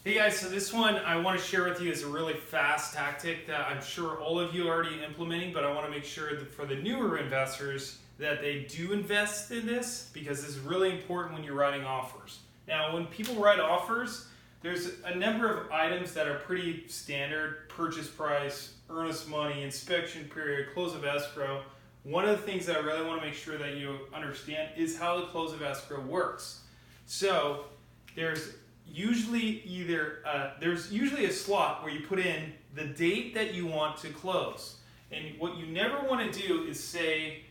Hey guys, so this one I want to share with you is a really fast tactic that I'm sure all of you are already implementing, but I want to make sure that for the newer investors that they do invest in this because this is really important when you're writing offers. Now, when people write offers, there's a number of items that are pretty standard: purchase price, earnest money, inspection period, close of escrow. One of the things that I really want to make sure that you understand is how the close of escrow works. So there's usually a slot where you put in the date that you want to close, and what you never want to do is say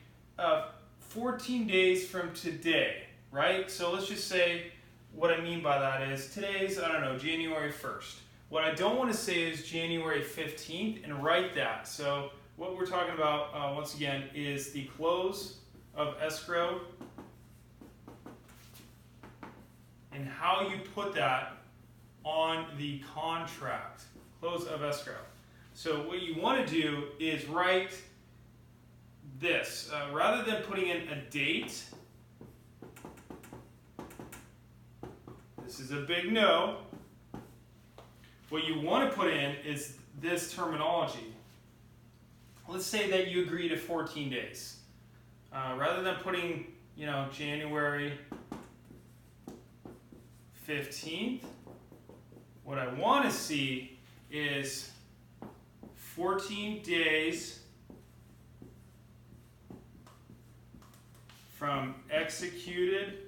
14 days from today, right? So let's just say, what I mean by that is today's, I don't know, January 1st. What I don't want to say is January 15th and write that. So what we're talking about once again is the close of escrow and how you put that on the contract, close of escrow. So what you want to do is write this. Rather than putting in a date, this is a big no. What you want to put in is this terminology. Let's say that you agree to 14 days. Rather than putting, January 15th, what I want to see is 14 days from executed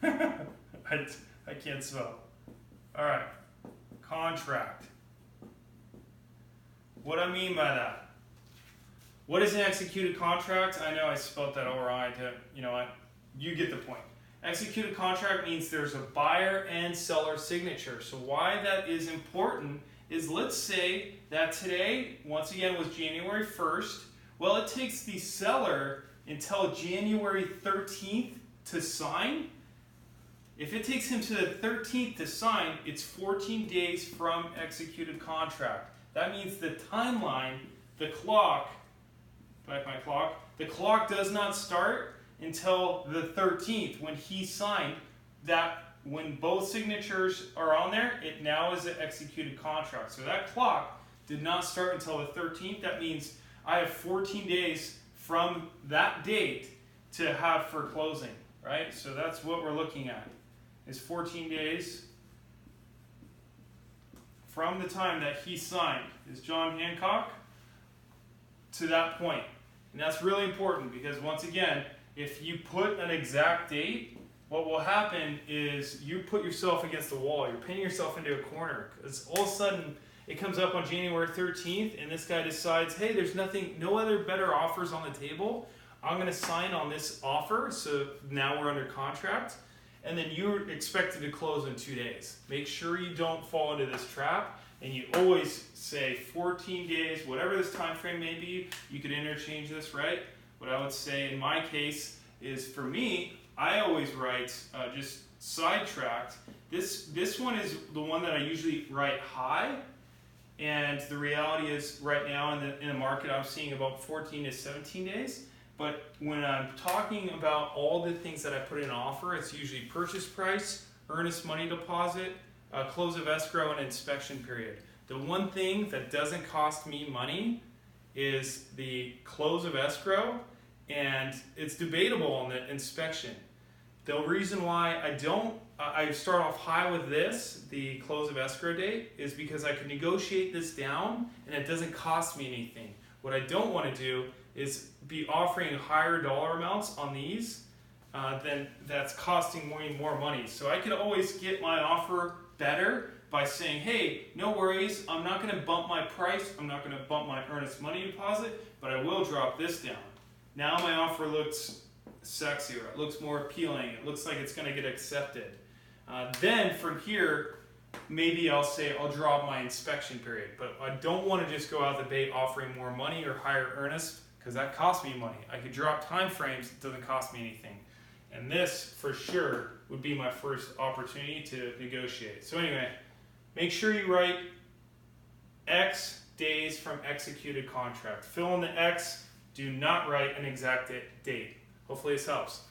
I can't spell. All right, contract. What I mean by that? What is an executed contract? I know I spelled that all right. You get the point. Executed contract means there's a buyer and seller signature. So why that is important is, let's say that today, once again, was January 1st. Well, it takes the seller until January 13th to sign. If it takes him to the 13th to sign, it's 14 days from executed contract. That means the timeline, the clock does not start until the 13th when he signed that. When both signatures are on there, it now is an executed contract. So that clock did not start until the 13th. That means I have 14 days from that date to have for closing, right? So that's what we're looking at, is 14 days from the time that he signed, is John Hancock, to that point. And that's really important because, once again, if you put an exact date, what will happen is you put yourself against the wall. You're pinning yourself into a corner because all of a sudden it comes up on January 13th and this guy decides, hey, there's no other better offers on the table. I'm going to sign on this offer. So now we're under contract. And then you're expected to close in 2 days. Make sure you don't fall into this trap. And you always say 14 days, whatever this time frame may be. You could interchange this, right? What I would say in my case is, for me, I always write just sidetracked. This one is the one that I usually write high. And the reality is, right now in the market, I'm seeing about 14 to 17 days. But when I'm talking about all the things that I put in an offer, it's usually purchase price, earnest money deposit, close of escrow, and inspection period. The one thing that doesn't cost me money is the close of escrow, and it's debatable on the inspection. The reason why I start off high with this, the close of escrow date, is because I can negotiate this down and it doesn't cost me anything. What I don't want to do is be offering higher dollar amounts on these then that's costing me more money. So I could always get my offer better by saying, hey, no worries, I'm not going to bump my price, I'm not going to bump my earnest money deposit, but I will drop this down. Now my offer looks sexier, it looks more appealing, it looks like it's going to get accepted. Then from here, maybe I'll say I'll drop my inspection period, but I don't want to just go out the gate offering more money or higher earnest, because that costs me money. I could drop time frames, it doesn't cost me anything. And this, for sure, would be my first opportunity to negotiate. So anyway, make sure you write X days from executed contract. Fill in the X, do not write an exact date. Hopefully this helps.